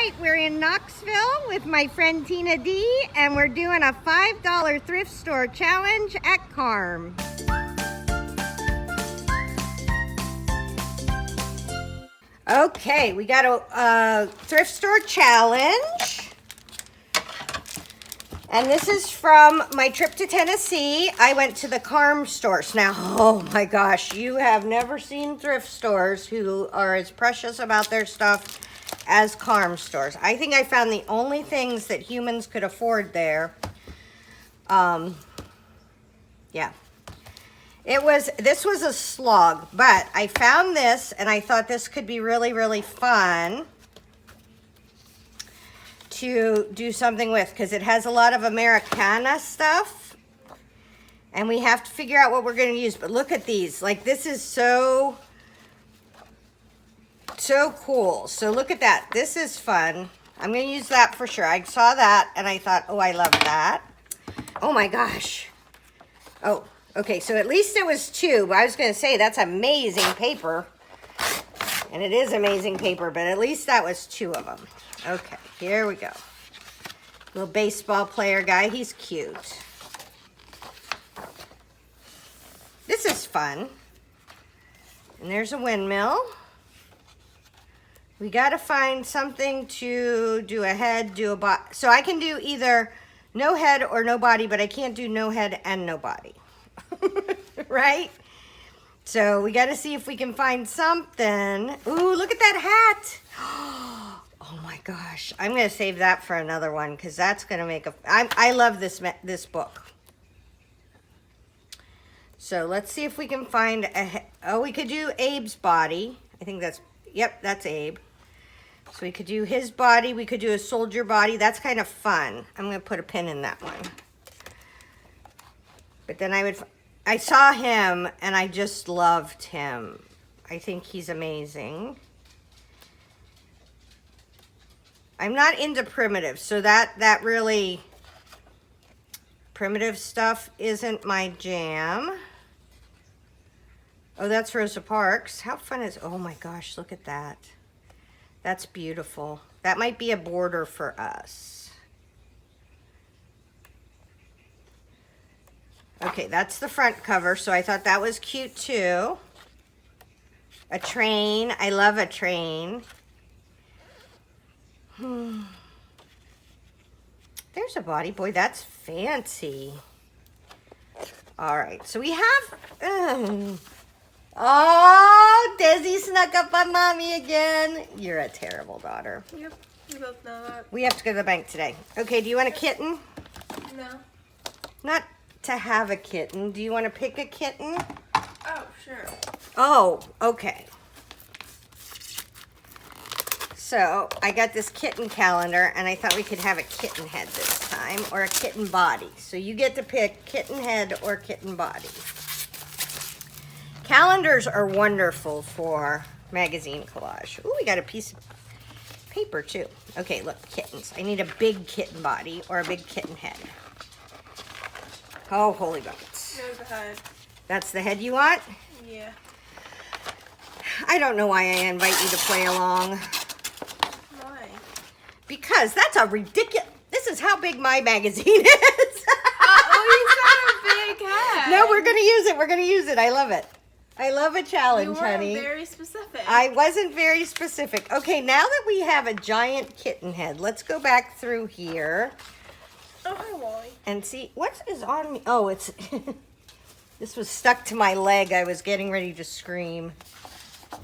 right, we're in Knoxville with my friend Tina D, and we're doing a $5 thrift store challenge at Karm. Okay, we got a thrift store challenge. And this is from my trip to Tennessee. I went to the Karm stores. Now, oh my gosh, you have never seen thrift stores who are as precious about their stuff as Karm stores. I think I found the only things that humans could afford there. Yeah. This was a slog, but I found this and I thought this could be really, really fun to do something with, because it has a lot of Americana stuff and we have to figure out what we're going to use. But look at these, like, this is so cool. So look at that. This is fun. I'm going to use that for sure. I saw that and I thought, oh, I love that. Oh my gosh. Oh, okay, so at least it was two, but I was going to say that's amazing paper, and it is amazing paper, but at least that was two of them. Okay, here we go. Little baseball player guy. He's cute. This is fun. And there's a windmill. We got to find something to do a head, do a body. So I can do either no head or no body, but I can't do no head and no body. Right? So we got to see if we can find something. Ooh, look at that hat. Oh my gosh, I'm going to save that for another one, because that's going to make a... I love this book. So let's see if we can find a... Oh, we could do Abe's body. I think that's... Yep, that's Abe. So we could do his body. We could do a soldier body. That's kind of fun. I'm going to put a pin in that one. But then I saw him and I just loved him. I think he's amazing. I'm not into primitive, so that really, primitive stuff isn't my jam. Oh, that's Rosa Parks. How fun is, oh my gosh, look at that. That's beautiful. That might be a border for us. Okay, that's the front cover, so I thought that was cute too. A train, I love a train. There's a body. Boy, that's fancy. All right, so we have... Oh, Desi snuck up on Mommy again. You're a terrible daughter. Yep, we both know that. We have to go to the bank today. Okay, do you want a kitten? No. Not to have a kitten. Do you want to pick a kitten? Oh, sure. Oh, okay. So I got this kitten calendar, and I thought we could have a kitten head this time, or a kitten body. So you get to pick kitten head or kitten body. Calendars are wonderful for magazine collage. Ooh, we got a piece of paper too. Okay, look, kittens. I need a big kitten body or a big kitten head. Oh, holy buckets. There's the head. That's the head you want? Yeah. I don't know why I invite you to play along. Why? Because that's a ridiculous... This is how big my magazine is. Oh, you said a big head. No, we're going to use it. We're going to use it. I love it. I love a challenge, you honey. weren't very specific. I wasn't very specific. Okay, now that we have a giant kitten head, let's go back through here. Oh, hi, Wally. And see, what is on me? Oh, it's... This was stuck to my leg. I was getting ready to scream.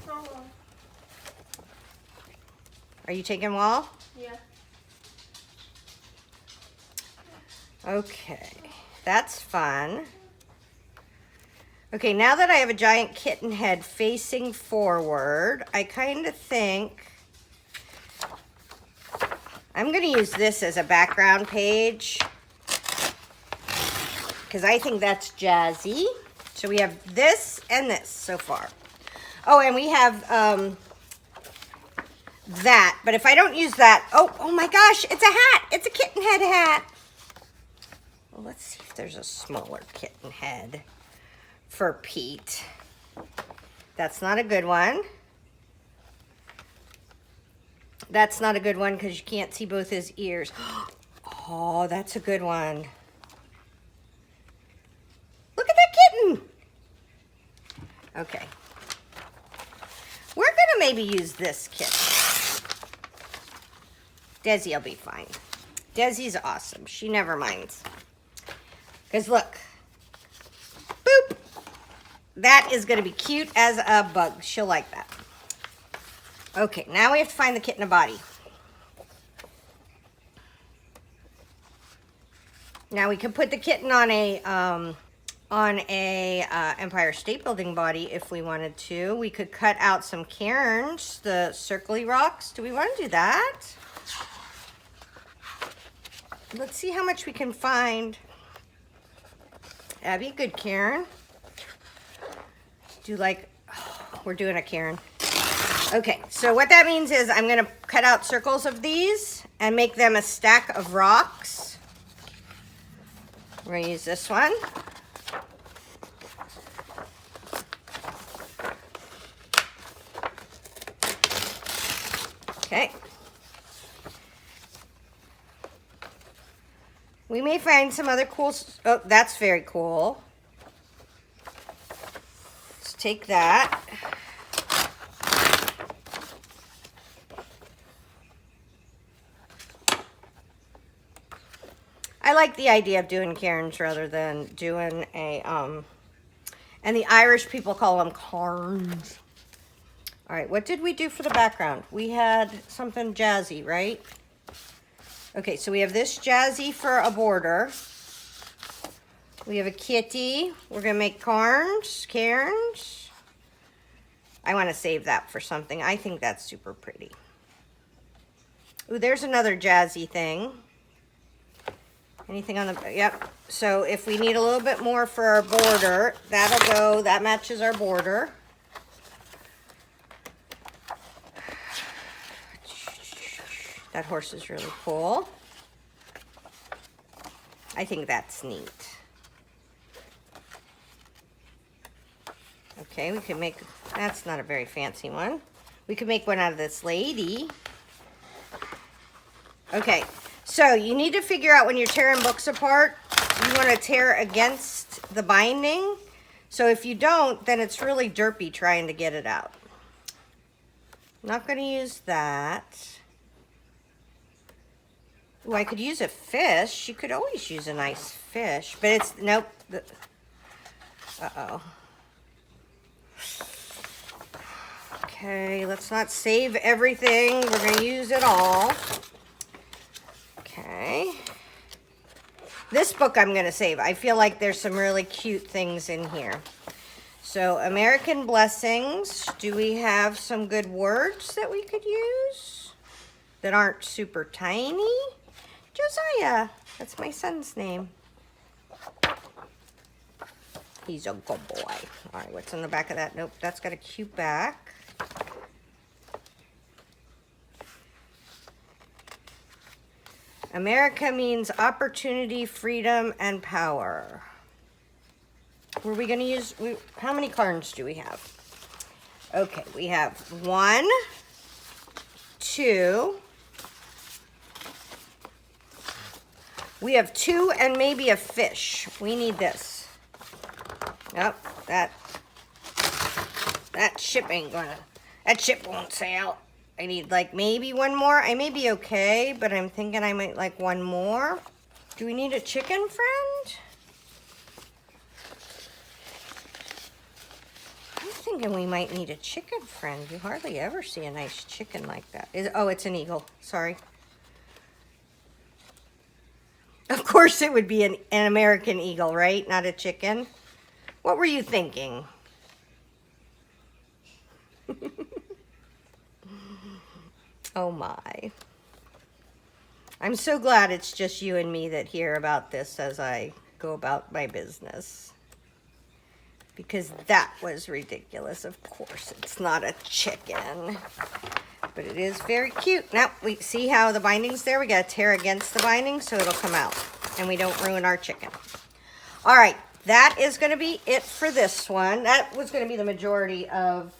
Oh. Are you taking Wall? Yeah. Okay, that's fun. Okay, now that I have a giant kitten head facing forward, I kind of think I'm going to use this as a background page, because I think that's jazzy. So we have this and this so far. Oh, and we have that. But if I don't use that, oh my gosh, it's a hat. It's a kitten head hat. Well, let's see if there's a smaller kitten head for Pete. That's not a good one. That's not a good one because you can't see both his ears. Oh, that's a good one. Look at that kitten. Okay. We're gonna maybe use this kitten. Desi will be fine. Desi's awesome. She never minds. Because look. Boop. That is gonna be cute as a bug. She'll like that. Okay, now we have to find the kitten a body. Now we can put the kitten on a Empire State Building body if we wanted to. We could cut out some cairns, the circly rocks. Do we want to do that? Let's see how much we can find. That'd be a good cairn. Do like, oh, we're doing a cairn. Okay, so what that means is I'm gonna cut out circles of these and make them a stack of rocks. We're gonna use this one. Okay. We may find some other cool, oh, that's very cool. Let's take that. I like the idea of doing cairns rather than doing a, and the Irish people call them carns. All right, what did we do for the background? We had something jazzy, right? Okay, so we have this jazzy for a border. We have a kitty. We're gonna make cairns. I wanna save that for something. I think that's super pretty. Ooh, there's another jazzy thing. Anything on the, yep. So if we need a little bit more for our border, that'll go, that matches our border. That horse is really cool. I think that's neat. Okay, we can make, that's not a very fancy one. We could make one out of this lady. Okay. So you need to figure out when you're tearing books apart, you want to tear against the binding. So if you don't, then it's really derpy trying to get it out. I'm not going to use that. Ooh, I could use a fish. You could always use a nice fish, but it's, nope. Uh-oh. Okay, let's not save everything. We're going to use it all. Okay. This book I'm going to save. I feel like there's some really cute things in here. So, American Blessings. Do we have some good words that we could use that aren't super tiny? Josiah. That's my son's name. He's a good boy. All right, what's on the back of that? Nope, that's got a cute back. America means opportunity, freedom, and power. Were we going to use, how many cards do we have? Okay, we have 1, 2. We have 2 and maybe a fish. We need this. Nope, that ship ain't gonna, that ship won't sail. I need like maybe one more. I may be okay, but I'm thinking I might like one more. Do we need a chicken friend? I'm thinking we might need a chicken friend. You hardly ever see a nice chicken like that. Oh, it's an eagle. Sorry. Of course it would be an American eagle, right? Not a chicken. What were you thinking? Oh my. I'm so glad it's just you and me that hear about this as I go about my business. Because that was ridiculous. Of course, it's not a chicken. But it is very cute. Now, we see how the binding's there? We got to tear against the binding so it'll come out. And we don't ruin our chicken. All right. That is going to be it for this one. That was going to be the majority of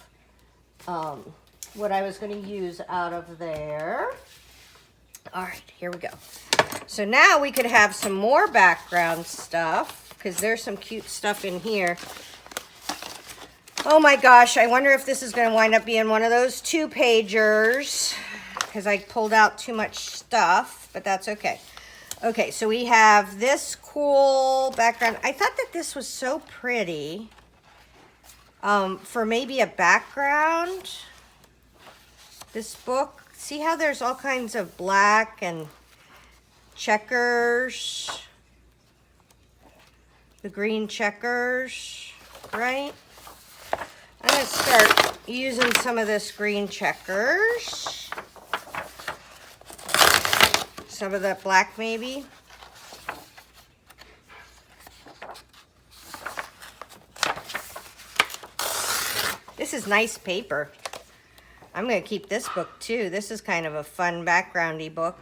what I was going to use out of there. All right, here we go. So now we could have some more background stuff because there's some cute stuff in here. Oh my gosh, I wonder if this is going to wind up being one of those 2-pagers because I pulled out too much stuff, but that's okay. Okay, so we have this cool background. I thought that this was so pretty for maybe a background. This book, see how there's all kinds of black and checkers, the green checkers, right? I'm going to start using some of this green checkers. Some of that black maybe. This is nice paper. I'm going to keep this book too. This is kind of a fun backgroundy book.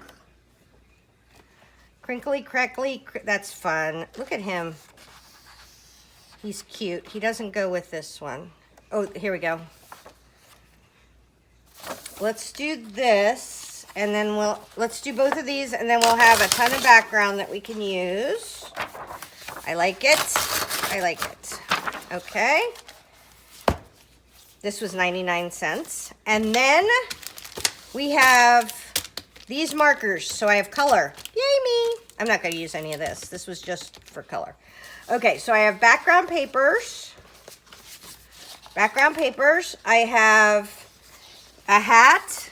Crinkly, crackly, that's fun. Look at him. He's cute. He doesn't go with this one. Oh, here we go. Let's do this, and then let's do both of these, and then we'll have a ton of background that we can use. I like it. I like it. Okay. This was 99 cents. And then we have these markers. So I have color. Yay me. I'm not going to use any of this. This was just for color. Okay, so I have background papers. Background papers. I have a hat.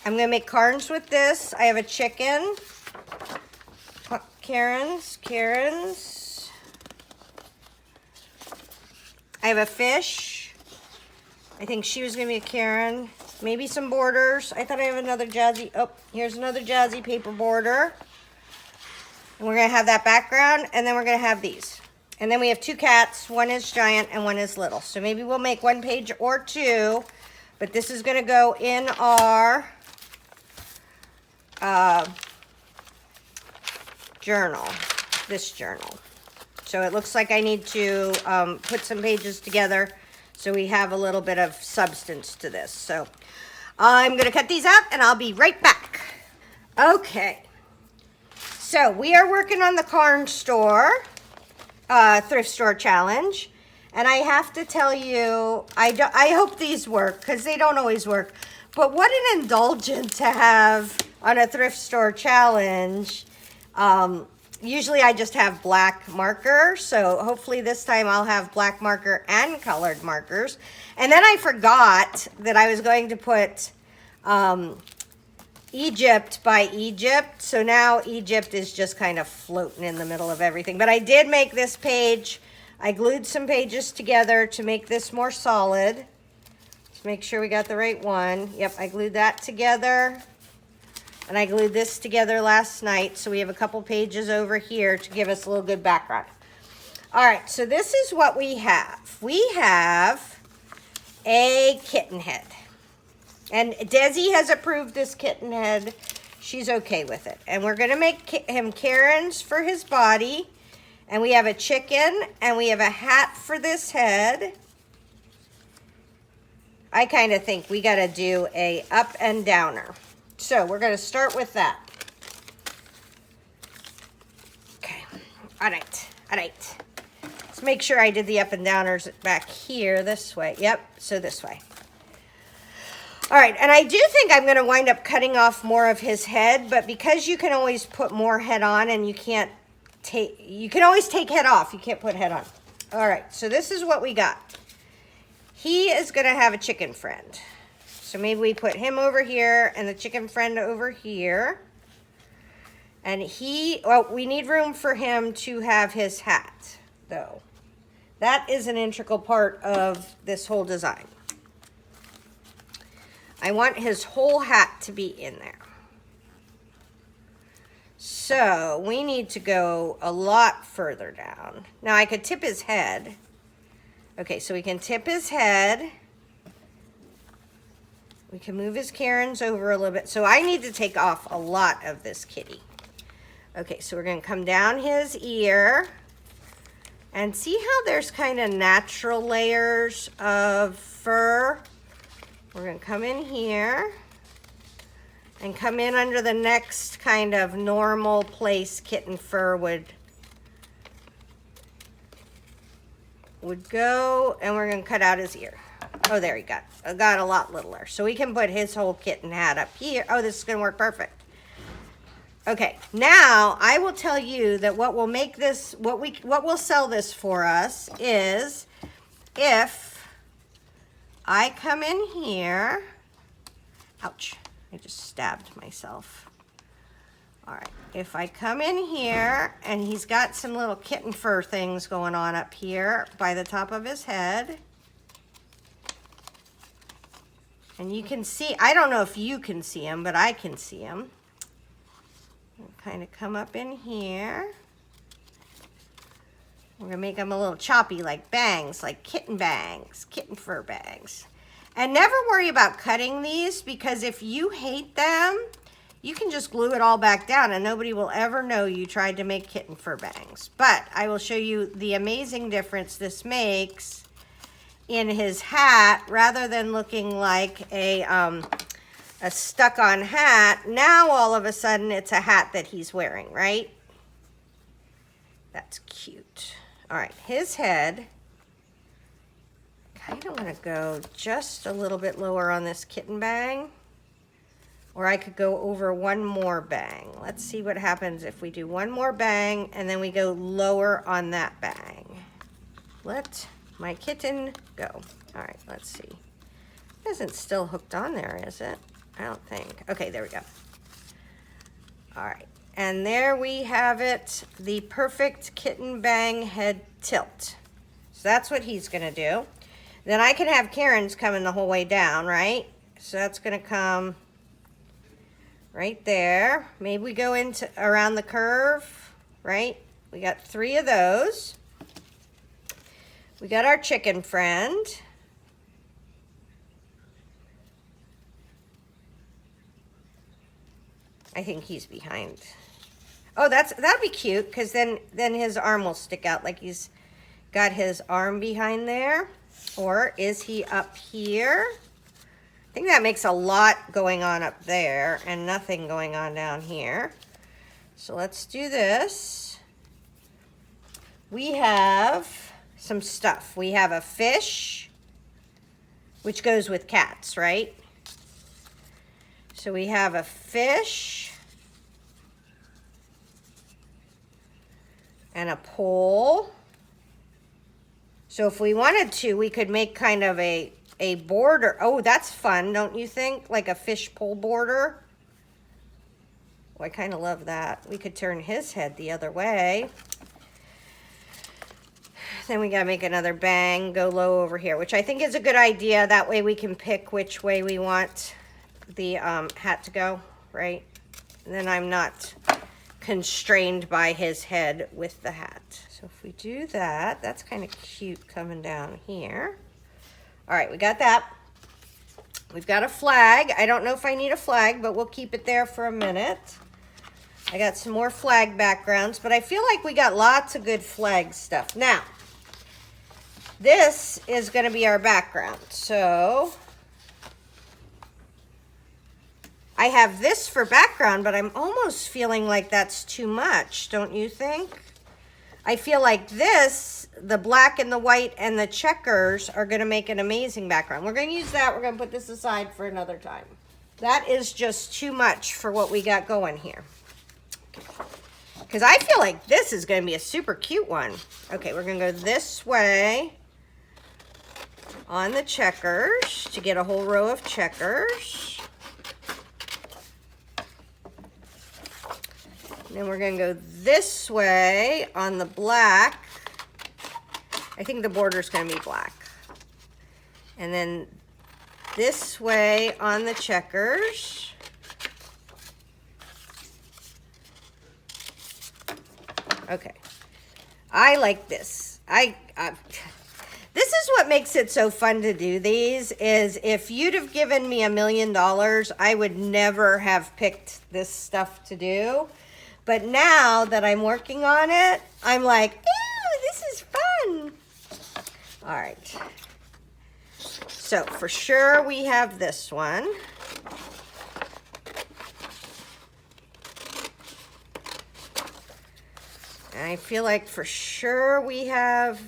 I'm going to make Karms with this. I have a chicken. Karen's. I have a fish. I think she was going to be a Karen. Maybe some borders. I thought I have another jazzy. Oh, here's another jazzy paper border. And we're going to have that background. And then we're going to have these. And then we have 2 cats. One is giant and one is little. So maybe we'll make 1 page or 2. But this is going to go in our journal. This journal. So it looks like I need to put some pages together so we have a little bit of substance to this. So I'm going to cut these out and I'll be right back. Okay. So we are working on the Karm store, thrift store challenge. And I have to tell you, I hope these work because they don't always work. But what an indulgence to have on a thrift store challenge. Usually I just have black marker, so hopefully this time I'll have black marker and colored markers. And then I forgot that I was going to put Egypt by Egypt. So now Egypt is just kind of floating in the middle of everything. But I did make this page. I glued some pages together to make this more solid. Let's make sure we got the right one. Yep, I glued that together. And I glued this together last night, so we have a couple pages over here to give us a little good background. All right, so this is what we have. We have a kitten head. And Desi has approved this kitten head. She's okay with it. And we're going to make him Karen's for his body. And we have a chicken, and we have a hat for this head. I kind of think we got to do a up and downer. So we're going to start with that. Okay. All right. Let's make sure I did the up and downers back here this way. Yep. So this way. All right. And I do think I'm going to wind up cutting off more of his head, but because you can always put more head on and you can always take head off. You can't put head on. All right. So this is what we got. He is going to have a chicken friend. So maybe we put him over here and the chicken friend over here. And we need room for him to have his hat, though. That is an integral part of this whole design. I want his whole hat to be in there. So we need to go a lot further down. Now I could tip his head. Okay, so we can tip his head. We can move his Karen's over a little bit. So I need to take off a lot of this kitty. Okay, so we're going to come down his ear. And see how there's kind of natural layers of fur We're gonna come in here and come in under the next kind of normal place kitten fur would go, and we're gonna cut out his ear. Oh, there he got a lot littler. So we can put his whole kitten hat up here. Oh, this is gonna work perfect. Okay, now I will tell you that what will make this, what will sell this for us is if I come in here, ouch, I just stabbed myself. All right, if I come in here and he's got some little kitten fur things going on up here by the top of his head. And you can see, I don't know if you can see him, but I can see him. Kind of come up in here. We're gonna make them a little choppy, like bangs, like kitten bangs, kitten fur bangs. And never worry about cutting these, because if you hate them, you can just glue it all back down and nobody will ever know you tried to make kitten fur bangs. But I will show you the amazing difference this makes in his hat. Rather than looking like a stuck-on hat, now all of a sudden it's a hat that he's wearing, right? That's cute. All right, his head, kind of want to go just a little bit lower on this kitten bang, or I could go over one more bang. Let's see what happens if we do one more bang and then we go lower on that bang. Let my kitten go. All right, let's see. It isn't still hooked on there, is it? I don't think. Okay, there we go. All right, and there we have it, the perfect kitten bang head tilt. So that's what he's gonna do. Then I can have Karen's coming the whole way down, right? So that's gonna come right there. Maybe we go into around the curve, right? We got 3 of those. We got our chicken friend. I think he's behind. Oh, that'd be cute, because then his arm will stick out like he's got his arm behind there. Or is he up here? I think that makes a lot going on up there and nothing going on down here. So let's do this. We have some stuff. We have a fish, which goes with cats, right? So we have a fish and a pole. So if we wanted to, we could make kind of a border. Oh, that's fun, don't you think? Like a fish pole border. Oh, I kind of love that. We could turn his head the other way. Then we gotta make another bang, go low over here, which I think is a good idea. That way we can pick which way we want the hat to go, right? And then I'm not constrained by his head with the hat. So if we do that, that's kind of cute coming down here. All right, we got that. We've got a flag. I don't know if I need a flag, but we'll keep it there for a minute. I got some more flag backgrounds, but I feel like we got lots of good flag stuff. Now, this is gonna be our background. So I have this for background, but I'm almost feeling like that's too much, don't you think? I feel like this, the black and the white and the checkers are gonna make an amazing background. We're gonna use that, we're gonna put this aside for another time. That is just too much for what we got going here. Because I feel like this is gonna be a super cute one. Okay, we're gonna go this way on the checkers to get a whole row of checkers. Then we're gonna go this way on the black. I think the border's gonna be black. And then this way on the checkers. Okay, I like this. This is what makes it so fun to do these, is if you'd have given me $1 million, I would never have picked this stuff to do. But now that I'm working on it, I'm like, ew, this is fun. All right. So for sure we have this one. And I feel like for sure we have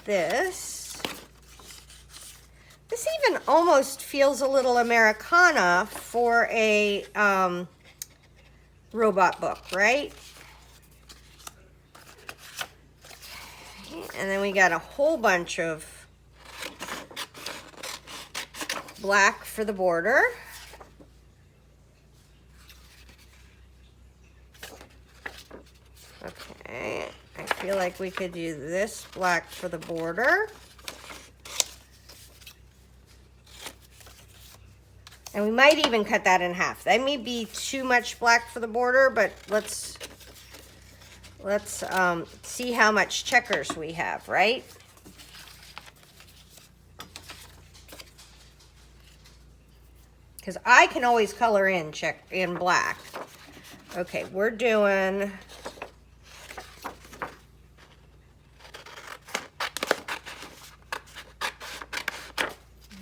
this. This even almost feels a little Americana for a robot book, right? And then we got a whole bunch of black for the border. Okay, I feel like we could do this black for the border. And we might even cut that in half. That may be too much black for the border, but let's see how much checkers we have, right? Because I can always color in black. Okay, we're doing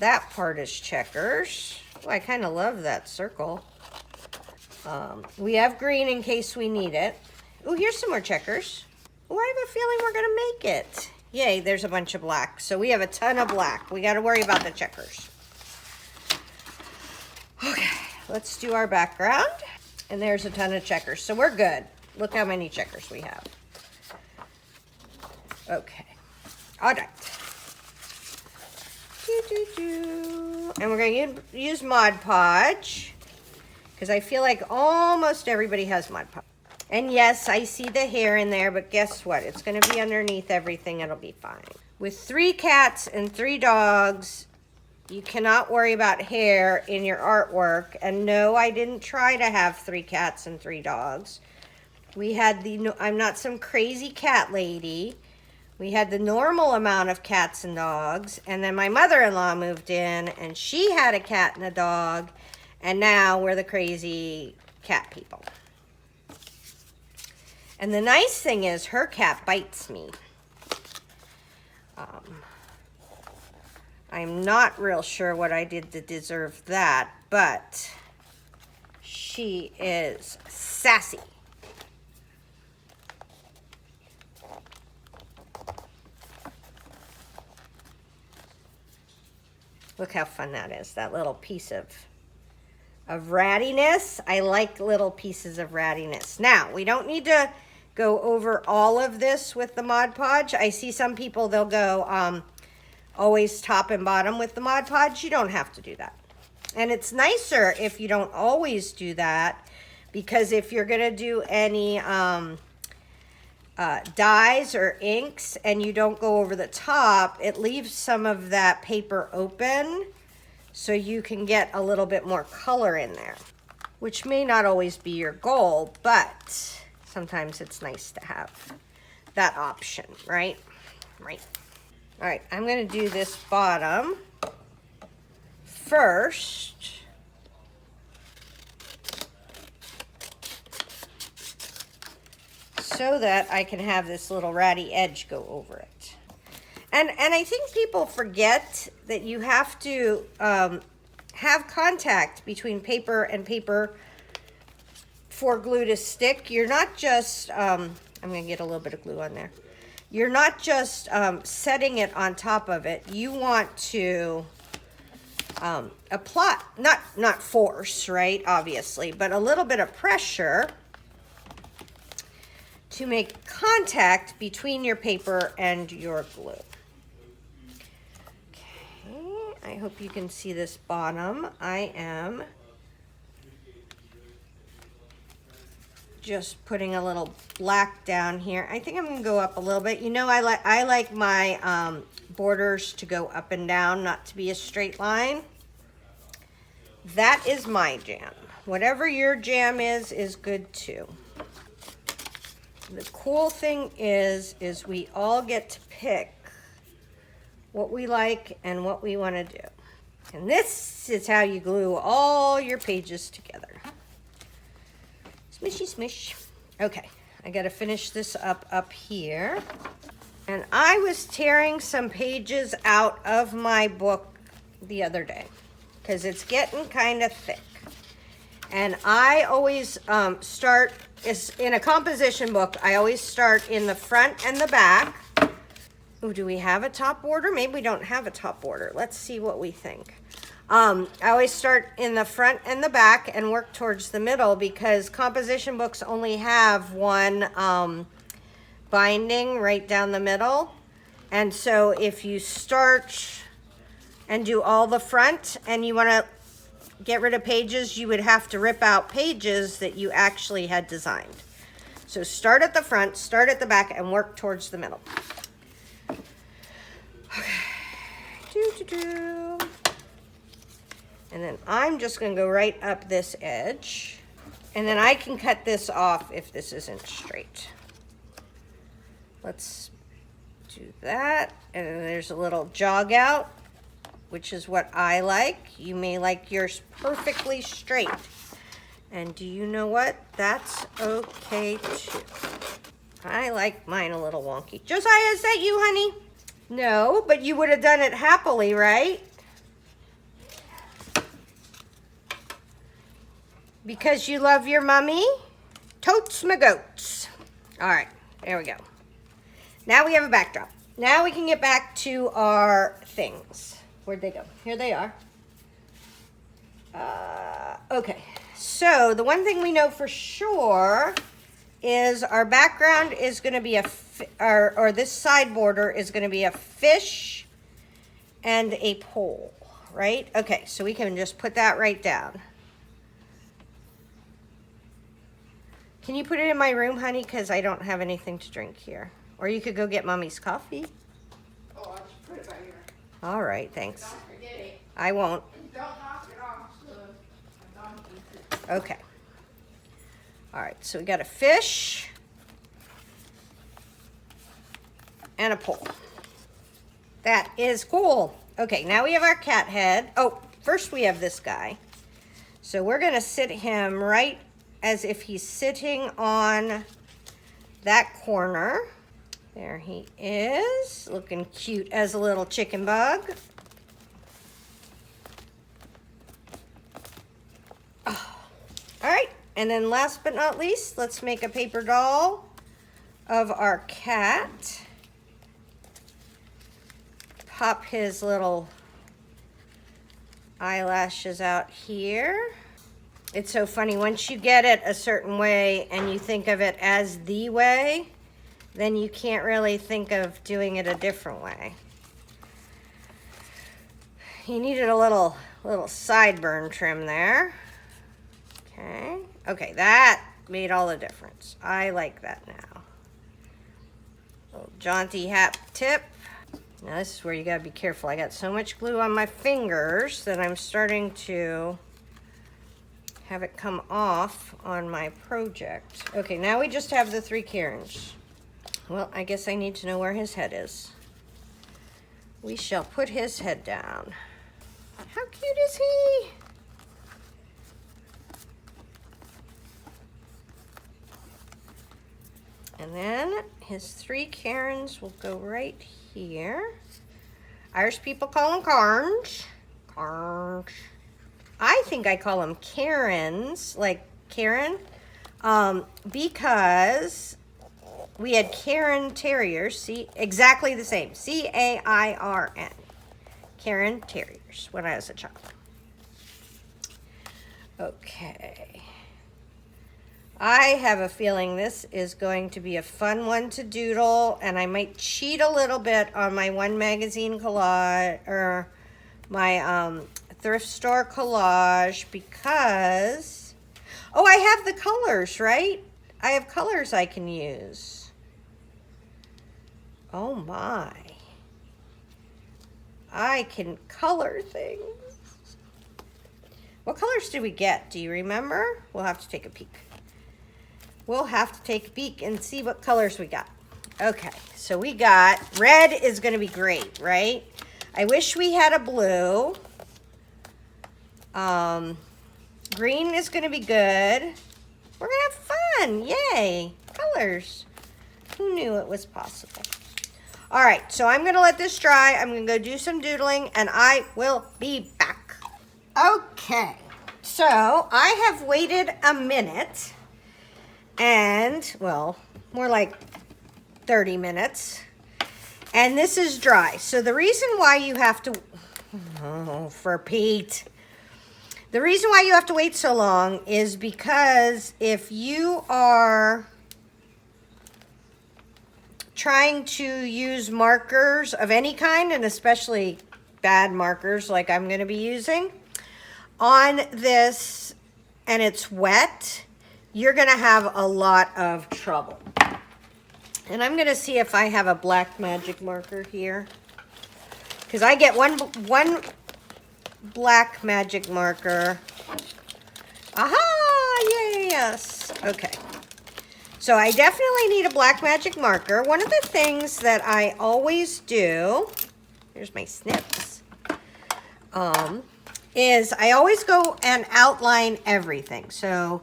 that part is checkers. Oh, I kind of love that circle. We have green in case we need it. Oh, here's some more checkers. Oh, I have a feeling we're gonna make it. Yay, there's a bunch of black. So we have a ton of black. We gotta worry about the checkers. Okay, let's do our background. And there's a ton of checkers, so we're good. Look how many checkers we have. Okay, all right. And we're going to use Mod Podge because I feel like almost everybody has Mod Podge. And yes, I see the hair in there, but guess what? It's going to be underneath everything. It'll be fine. With 3 cats and 3 dogs, you cannot worry about hair in your artwork. And no, I didn't try to have 3 cats and 3 dogs. We had I'm not some crazy cat lady. We had the normal amount of cats and dogs, and then my mother-in-law moved in, and she had a cat and a dog, and now we're the crazy cat people. And the nice thing is her cat bites me. I'm not real sure what I did to deserve that, but she is sassy. Look how fun that is, that little piece of rattiness. I like little pieces of rattiness. Now, we don't need to go over all of this with the Mod Podge. I see some people, they'll go always top and bottom with the Mod Podge. You don't have to do that. And it's nicer if you don't always do that, because if you're gonna do any dyes or inks and you don't go over the top, it leaves some of that paper open so you can get a little bit more color in there, which may not always be your goal, but sometimes it's nice to have that option, right? Right. All right, I'm gonna do this bottom first. So that I can have this little ratty edge go over it. And I think people forget that you have to have contact between paper and paper for glue to stick. You're not just, I'm gonna get a little bit of glue on there. You're not just setting it on top of it. You want to apply, not force, right, obviously, but a little bit of pressure to make contact between your paper and your glue. Okay, I hope you can see this bottom. I am just putting a little black down here. I think I'm gonna go up a little bit. You know, I like my borders to go up and down, not to be a straight line. That is my jam. Whatever your jam is good too. The cool thing is we all get to pick what we like and what we want to do. And this is how you glue all your pages together. Smishy smish. Okay, I got to finish this up here. And I was tearing some pages out of my book the other day because it's getting kind of thick. And I always start, in a composition book, I always start in the front and the back. Oh, do we have a top border? Maybe we don't have a top border. Let's see what we think. I always start in the front and the back and work towards the middle because composition books only have one binding right down the middle. And so if you start and do all the front and you want to get rid of pages, you would have to rip out pages that you actually had designed. So start at the front, start at the back, and work towards the middle. Okay. And then I'm just going to go right up this edge. And then I can cut this off if this isn't straight. Let's do that. And then there's a little jog out, which is what I like. You may like yours perfectly straight. And do you know what? That's okay too. I like mine a little wonky. Josiah, is that you, honey? No, but you would have done it happily, right? Because you love your mummy? Totes my goats. All right, there we go. Now we have a backdrop. Now we can get back to our things. Where'd they go? Here they are. Okay, so the one thing we know for sure is our background is going to be or this side border is going to be a fish and a pole, right? Okay, so we can just put that right down. Can you put it in my room, honey? Because I don't have anything to drink here. Or you could go get Mommy's coffee. Oh, I'll just put it right here. All right, thanks. Don't forget it. I won't. Don't knock it off, so I don't eat it. Okay. All right, so we got a fish and a pole. That is cool. Okay, now we have our cat head. Oh, first we have this guy. So we're gonna sit him right as if he's sitting on that corner. There he is, looking cute as a little chicken bug. Oh. All right, and then last but not least, let's make a paper doll of our cat. Pop his little eyelashes out here. It's so funny, once you get it a certain way and you think of it as the way, then you can't really think of doing it a different way. He needed a little sideburn trim there. Okay, okay, that made all the difference. I like that now. Little jaunty hat tip. Now this is where you gotta be careful. I got so much glue on my fingers that I'm starting to have it come off on my project. Okay, now we just have the 3 Karens. Well, I guess I need to know where his head is. We shall put his head down. How cute is he? And then his 3 Karens will go right here. Irish people call them Karms. Karms. I think I call them Karens, like Karen, because we had Karen Terriers, see, exactly the same, C-A-I-R-N, Karen Terriers, when I was a child. Okay. I have a feeling this is going to be a fun one to doodle, and I might cheat a little bit on my One Magazine collage, or my thrift store collage, because, oh, I have the colors, right? I have colors I can use. Oh my. I can color things. What colors did we get? Do you remember? We'll have to take a peek. We'll have to take a peek and see what colors we got. Okay, so we got, red is gonna be great, right? I wish we had a blue. Green is gonna be good. We're gonna have fun, yay, colors. Who knew it was possible? All right, so I'm gonna let this dry. I'm gonna go do some doodling and I will be back. Okay, so I have waited a minute and, well, more like 30 minutes. And this is dry. So the reason why you have to, oh, for Pete. The reason why you have to wait so long is because if you are trying to use markers of any kind, and especially bad markers like I'm going to be using, on this and it's wet, you're going to have a lot of trouble. And I'm going to see if I have a black magic marker here, because I get one black magic marker. Aha! Yes. Okay. So I definitely need a black magic marker. One of the things that I always do, here's my snips, is I always go and outline everything. So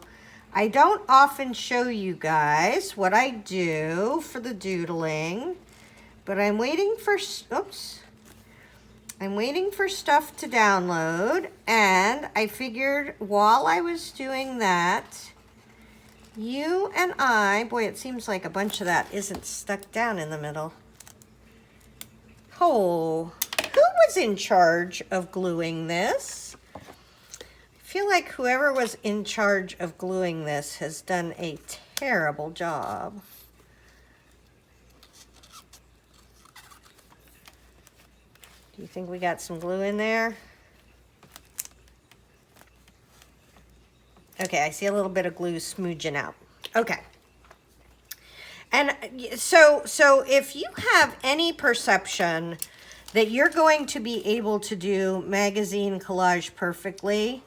I don't often show you guys what I do for the doodling, but I'm waiting for, oops. I'm waiting for stuff to download, and I figured while I was doing that, you and I, boy, it seems like a bunch of that isn't stuck down in the middle. Oh, who was in charge of gluing this? I feel like whoever was in charge of gluing this has done a terrible job. Do you think we got some glue in there? Okay, I see a little bit of glue smooching out. Okay. And so if you have any perception that you're going to be able to do magazine collage perfectly,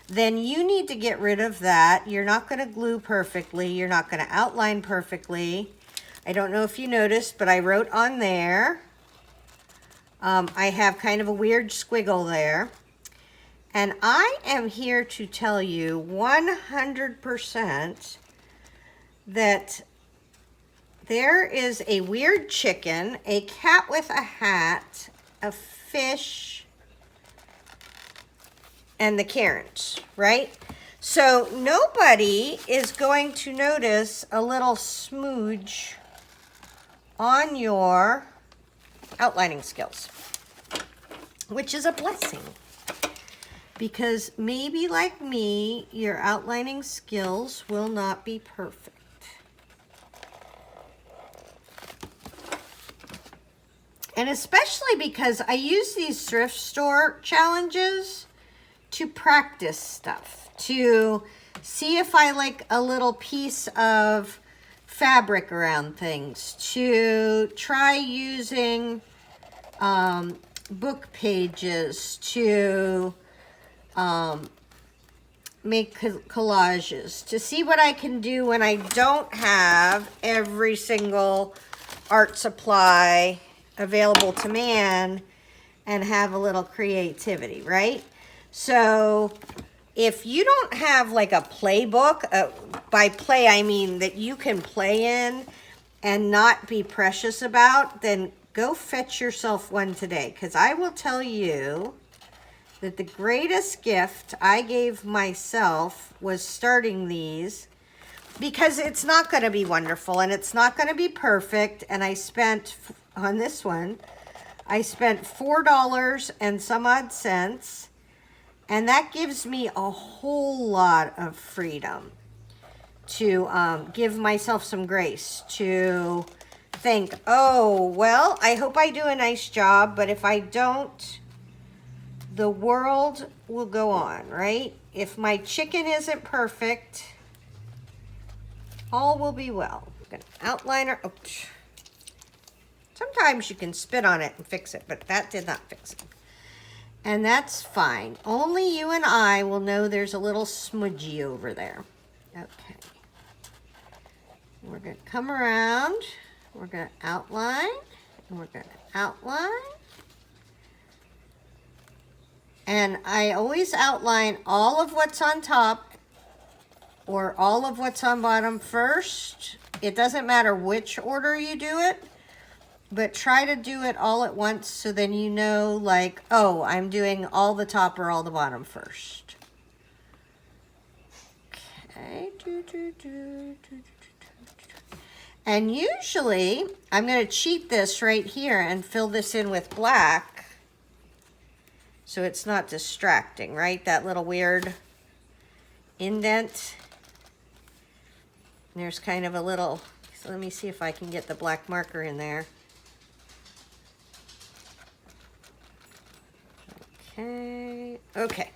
then you need to get rid of that. You're not going to glue perfectly. You're not going to outline perfectly. I don't know if you noticed, but I wrote on there. I have kind of a weird squiggle there. And I am here to tell you 100% that there is a weird chicken, a cat with a hat, a fish, and the Karens, right? So nobody is going to notice a little smooge on your outlining skills, which is a blessing. Because maybe like me, your outlining skills will not be perfect. And especially because I use these thrift store challenges to practice stuff, to see if I like a little piece of fabric around things, to try using book pages to make collages, to see what I can do when I don't have every single art supply available to man and have a little creativity, right? So if you don't have like a playbook, by play I mean that you can play in and not be precious about, then go fetch yourself one today, because I will tell you that the greatest gift I gave myself was starting these, because it's not going to be wonderful and it's not going to be perfect. And I spent, on this one, I spent $4 and some odd cents, and that gives me a whole lot of freedom to give myself some grace, to think, oh, well, I hope I do a nice job, but if I don't, the world will go on, right? If my chicken isn't perfect, all will be well. I'm gonna outliner. Oh, sometimes you can spit on it and fix it, but that did not fix it. And that's fine. Only you and I will know there's a little smudgy over there. Okay. We're going to come around. We're going to outline. And we're going to outline. And I always outline all of what's on top or all of what's on bottom first. It doesn't matter which order you do it, but try to do it all at once so then you know, like, oh, I'm doing all the top or all the bottom first. Okay. And usually, I'm going to cheat this right here and fill this in with black so it's not distracting, right? That little weird indent. There's kind of a little, so let me see if I can get the black marker in there. Okay, okay.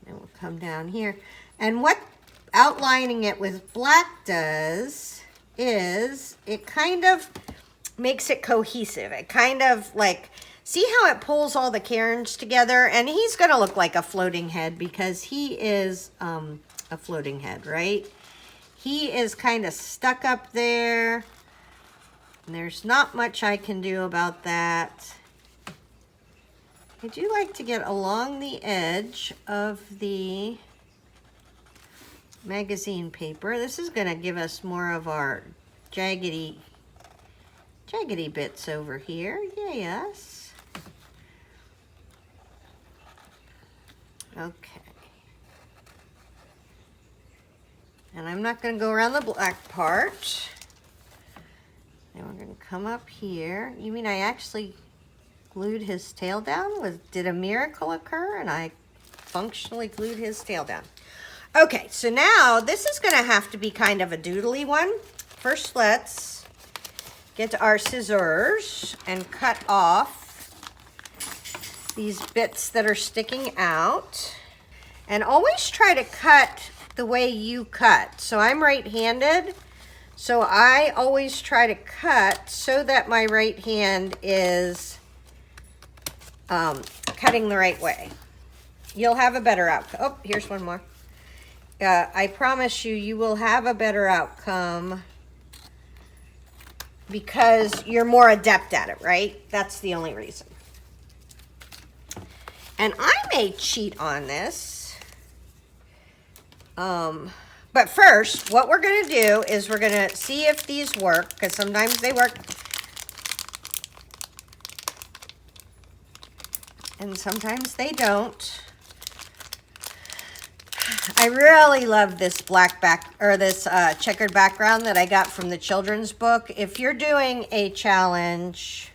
Then we'll come down here. And what outlining it with black does is it kind of makes it cohesive. It kind of like, see how it pulls all the cairns together? And he's gonna look like a floating head because he is a floating head, right? He is kind of stuck up there. And there's not much I can do about that. I do like to get along the edge of the magazine paper. This is going to give us more of our jaggedy bits over here. Yes. Okay. And I'm not going to go around the black part. And we're going to come up here. You mean I actually glued his tail down? Did a miracle occur and I functionally glued his tail down? Okay, so now this is going to have to be kind of a doodly one. First, let's get our scissors and cut off these bits that are sticking out. And always try to cut the way you cut. So I'm right-handed, so I always try to cut so that my right hand is cutting the right way. You'll have a better outcome. Oh, here's one more. I promise you, you will have a better outcome because you're more adept at it, right? That's the only reason. And I may cheat on this. But first, what we're going to do is we're going to see if these work, because sometimes they work and sometimes they don't. I really love this black back, or this checkered background that I got from the children's book. If you're doing a challenge,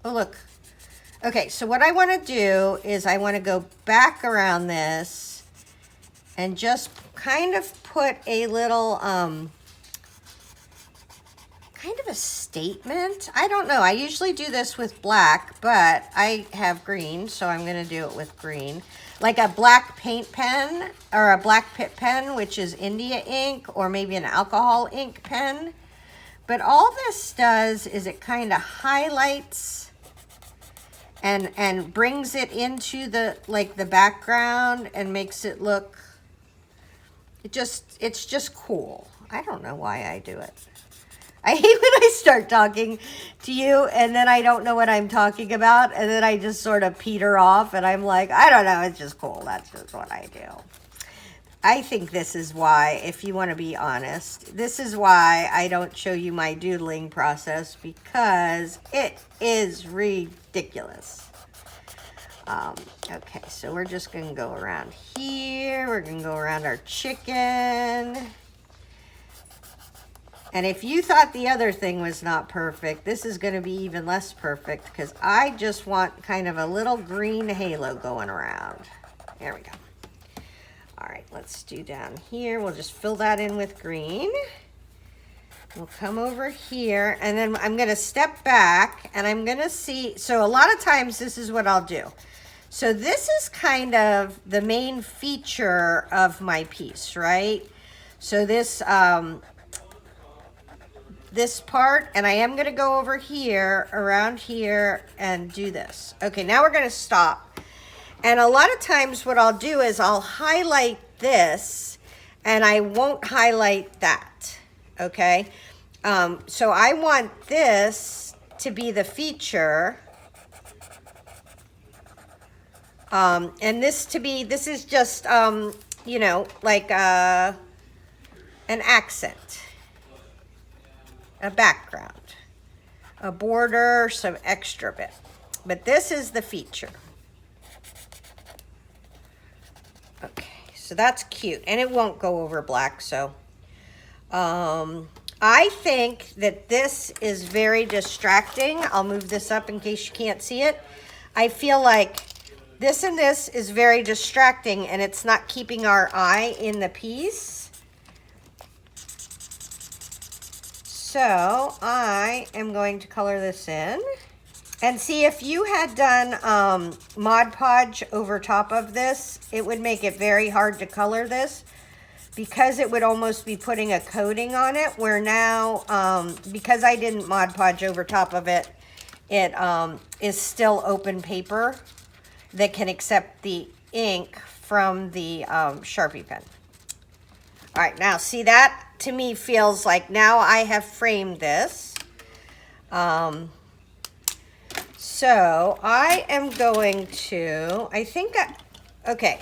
oh look. Okay, so what I want to do is I want to go back around this and just kind of put a little, kind of a statement. I don't know. I usually do this with black, but I have green, so I'm going to do it with green. Like a black paint pen or a black Pitt pen, which is India ink, or maybe an alcohol ink pen. But all this does is it kind of highlights and brings it into the, like, the background and makes it look, it's just cool. I don't know why I do it. I hate when I start talking to you and then I don't know what I'm talking about and then I just sort of peter off and I'm like, I don't know, it's just cool. That's just what I do. I think this is why, if you want to be honest, this is why I don't show you my doodling process, because it is ridiculous. Okay, so we're just going to go around here. We're going to go around our chicken. And if you thought the other thing was not perfect, this is going to be even less perfect, because I just want kind of a little green halo going around. There we go. All right, let's do down here. We'll just fill that in with green. We'll come over here, and then I'm going to step back, and I'm going to see. So a lot of times this is what I'll do. So this is kind of the main feature of my piece, right? So this this part, and I am going to go over here, around here, and do this. Okay, now we're going to stop. And a lot of times what I'll do is I'll highlight this, and I won't highlight that, okay? So I want this to be the feature, and this to be, this is just, you know, like an accent. A background. a border, some extra bit. But this is the feature. Okay, so that's cute. And it won't go over black, so. I think that this is very distracting. I'll move this up in case you can't see it. I feel like this and this is very distracting and it's not keeping our eye in the piece. So I am going to color this in. And see, if you had done Mod Podge over top of this, it would make it very hard to color this, because it would almost be putting a coating on it, where now, because I didn't Mod Podge over top of it, it is still open paper that can accept the ink from the Sharpie pen. All right, now see, that to me feels like now I have framed this. So I am going to, okay,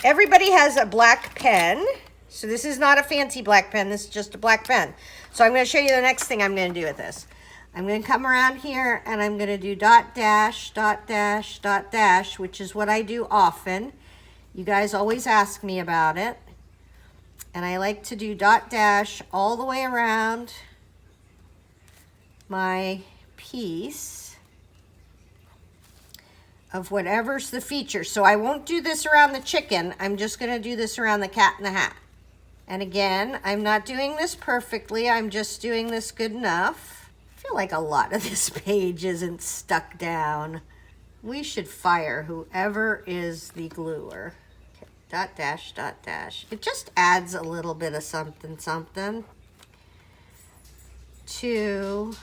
everybody has a black pen. So this is not a fancy black pen, this is just a black pen. So I'm going to show you the next thing I'm going to do with this. I'm going to come around here and I'm going to do dot dash, dot dash, dot dash, which is what I do often. You guys always ask me about it. And I like to do dot dash all the way around my piece of whatever's the feature. So I won't do this around the chicken, I'm just going to do this around the cat in the hat. And again, I'm not doing this perfectly, I'm just doing this good enough. I feel like a lot of this page isn't stuck down. We should fire whoever is the gluer. Okay, dot dash, dot dash. It just adds a little bit of something, something to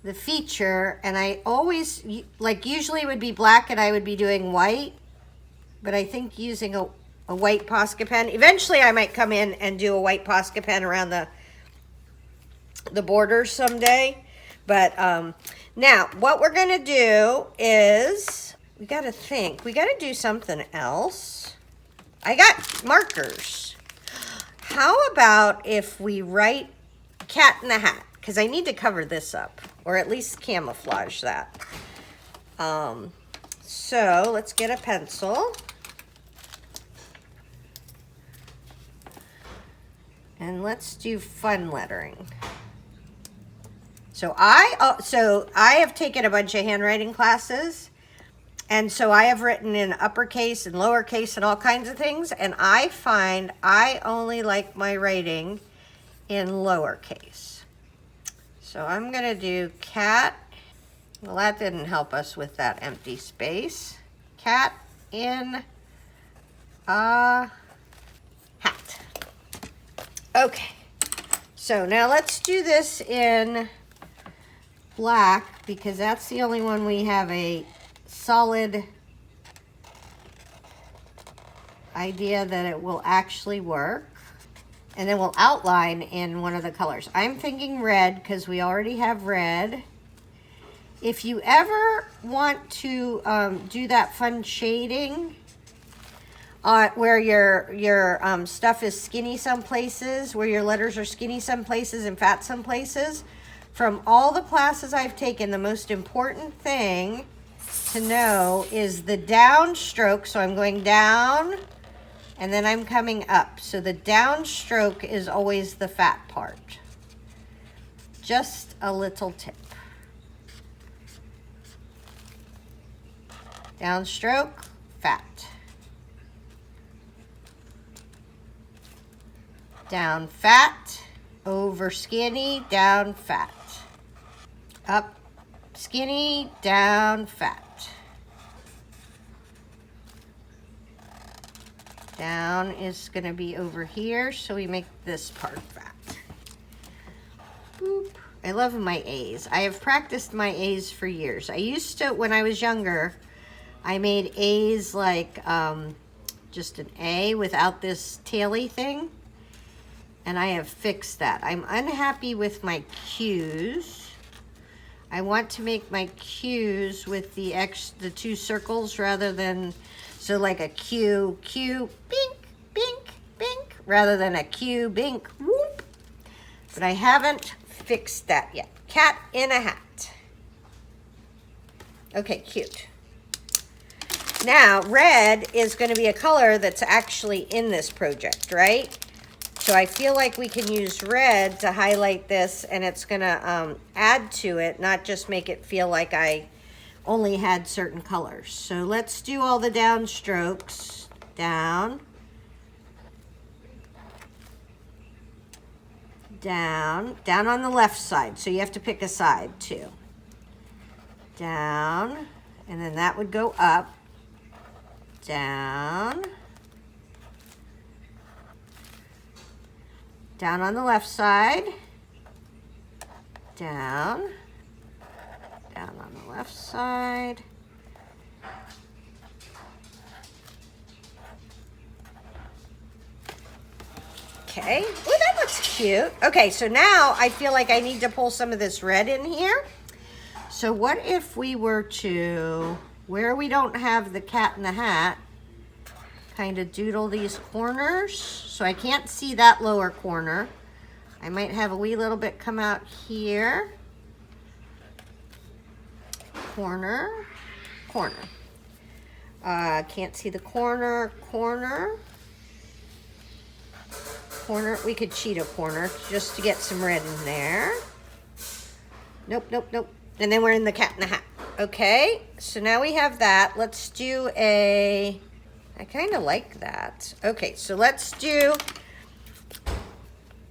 the feature. And I always, like usually it would be black and I would be doing white, but I think using a white Posca pen. Eventually I might come in and do a white Posca pen around the borders someday. But now what we're gonna do is, we gotta think, we gotta do something else. I got markers. How about if we write cat in the hat? Because I need to cover this up, or at least camouflage that. So let's get a pencil. And let's do fun lettering. So I have taken a bunch of handwriting classes, and so I have written in uppercase and lowercase and all kinds of things, and I find I only like my writing in lowercase. So I'm gonna do cat, well that didn't help us with that empty space. Cat in a hat. Okay, so now let's do this in black, because that's the only one we have a solid idea that it will actually work. And then we'll outline in one of the colors. I'm thinking red, because we already have red. If you ever want to do that fun shading, where your stuff is skinny some places, where your letters are skinny some places and fat some places, from all the classes I've taken, the most important thing to know is the downstroke. So I'm going down and then I'm coming up. So the downstroke is always the fat part. Just a little tip. Downstroke, fat. Down fat, over skinny, down fat. Up skinny, down fat. Down is going to be over here, so we make this part fat. Boop. I love my A's. I have practiced my A's for years. I used to, when I was younger, I made A's like just an A without this taily thing. And I have fixed that. I'm unhappy with my Q's. I want to make my Q's with the two circles rather than, so like a Q, Q, bink, bink, bink, rather than a Q, bink, whoop. But I haven't fixed that yet. Cat in a hat. Okay, cute. Now, red is going to be a color that's actually in this project, right? So I feel like we can use red to highlight this, and it's going to add to it, not just make it feel like I only had certain colors. So let's do all the down strokes. Down. Down. Down on the left side. So you have to pick a side too. Down. And then that would go up. Down. Down on the left side. Down. Down on the left side. Okay. Oh, that looks cute. Okay, so now I feel like I need to pull some of this red in here. So what if we were to, where we don't have the cat in the hat, kind of doodle these corners. So I can't see that lower corner. I might have a wee little bit come out here. Corner, corner. Can't see the corner, corner. Corner, we could cheat a corner just to get some red in there. Nope, nope, nope. And then we're in the cat in the hat. Okay, so now we have that. Let's do a, I kind of like that. Okay, so let's do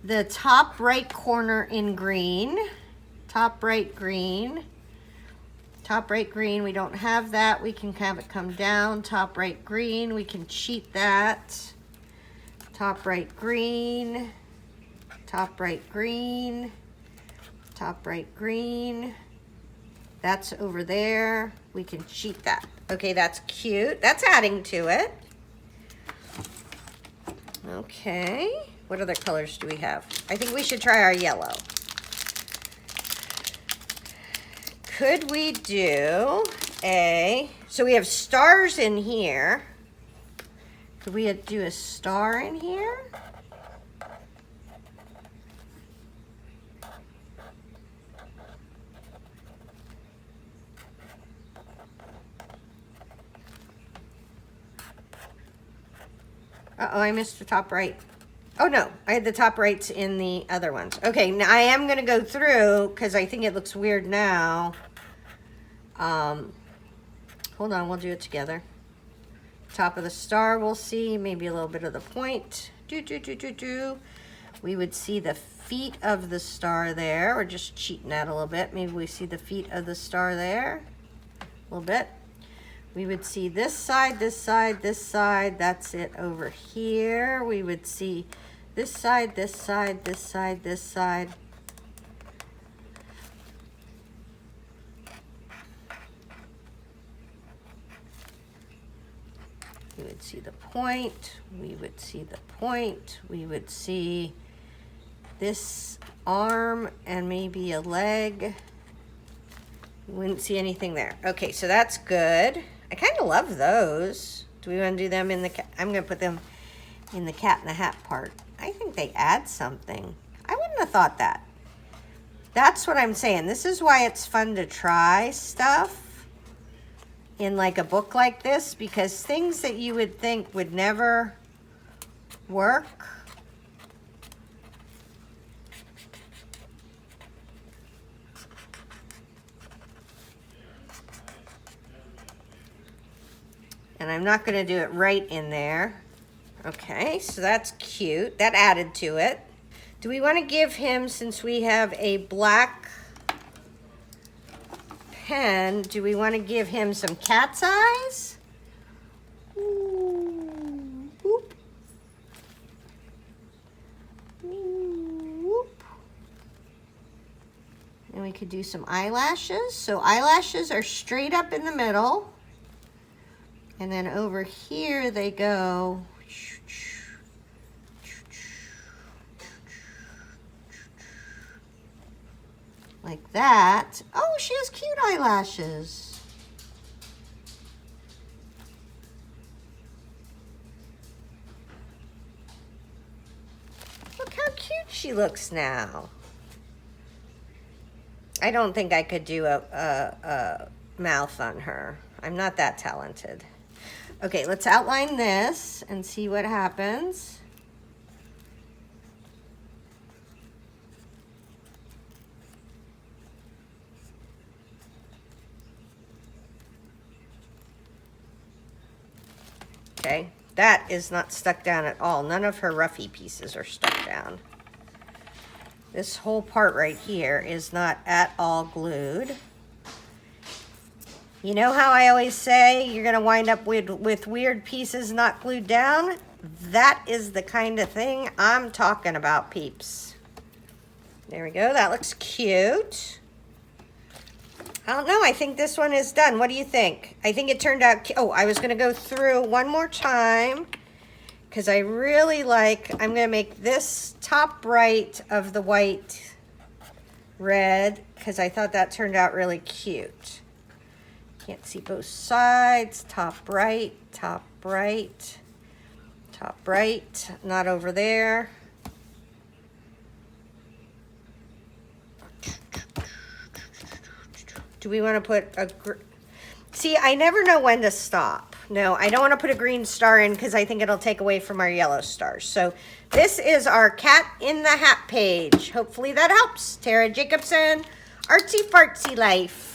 the top right corner in green. Top right green. Top right green, we don't have that. We can have it come down. Top right green, we can cheat that. Top right green. Top right green. Top right green. That's over there. We can cheat that. Okay, that's cute. That's adding to it. Okay. What other colors do we have? I think we should try our yellow. Could we do a, so we have stars in here. Could we do a star in here? Uh-oh, I missed the top right. Oh no, I had the top rights in the other ones. Okay, now I am gonna go through because I think it looks weird now. Hold on, we'll do it together. Top of the star we'll see, maybe a little bit of the point. We would see the feet of the star there. We're just cheating that a little bit. Maybe we see the feet of the star there. A little bit. We would see this side, this side, this side. That's it over here. We would see this side, this side, this side, this side. We would see the point. We would see the point. We would see this arm and maybe a leg. We wouldn't see anything there. Okay, so that's good. I kind of love those. Do we want to do them in the cat? I'm going to put them in the cat in the hat part. I think they add something. I wouldn't have thought that. That's what I'm saying. This is why it's fun to try stuff in like a book like this, because things that you would think would never work and I'm not going to do it right in there. Okay, so that's cute. That added to it. Do we want to give him, since we have a black pen, do we want to give him some cat's eyes? Ooh, whoop. Ooh, whoop. And we could do some eyelashes. So eyelashes are straight up in the middle. And then over here they go like that. Oh, she has cute eyelashes. Look how cute she looks now. I don't think I could do a mouth on her. I'm not that talented. Okay, let's outline this and see what happens. Okay, that is not stuck down at all. None of her roughy pieces are stuck down. This whole part right here is not at all glued. You know how I always say you're gonna wind up with weird pieces not glued down? That is the kind of thing I'm talking about, peeps. There we go, that looks cute. I don't know, I think this one is done. What do you think? I think it turned out, oh, I was gonna go through one more time because I really like, I'm gonna make this top right of the white red because I thought that turned out really cute. Can't see both sides, top right, top right, top right, not over there. Do we want to put a, see, I never know when to stop. No, I don't want to put a green star in because I think it'll take away from our yellow stars. So this is our Cat in the Hat page. Hopefully that helps. Tara Jacobson, Artsy Fartsy Life.